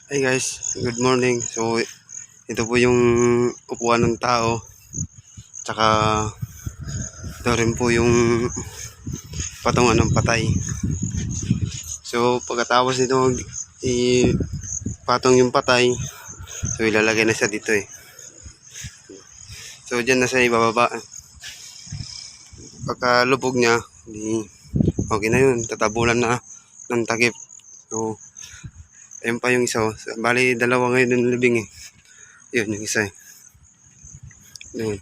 Hey guys, good morning. So, ito po yung upuan ng tao. Tsaka, ito rin po yung patungan ng patay. So, pagkatapos nito, ipatong yung patay. So, ilalagay na siya dito eh. So, dyan na siya ibababa. Pagkalubog niya, okay na yun. Tatabulan na ng takip. So, ayun pa yung isa. Bali, dalawa ngayon yung libing eh. Yun, yung isa eh. Yun.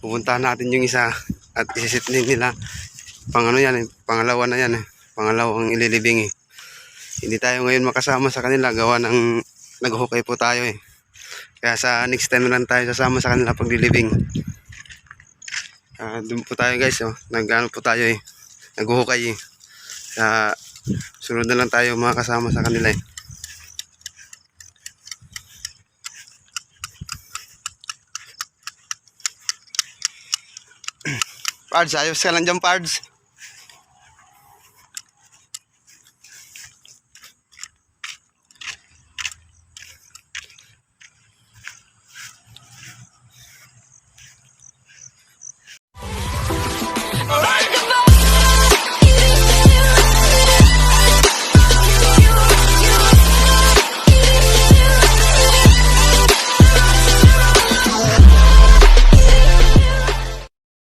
Pupuntahan natin yung isa at isisit din nila. Pang ano yan eh, pangalawa na yan eh. Pangalawang ililibing eh. Hindi tayo ngayon makasama sa kanila. Gawa ng naghukay po tayo eh. Kaya sa next time lang tayo sasama sa kanila pag lilibing. Doon po tayo guys oh. Nag-ano po tayo eh. Naghuhukay eh. Sunod na lang tayo makasama sa kanila eh. Pards, ayos ka lang dyan Pards.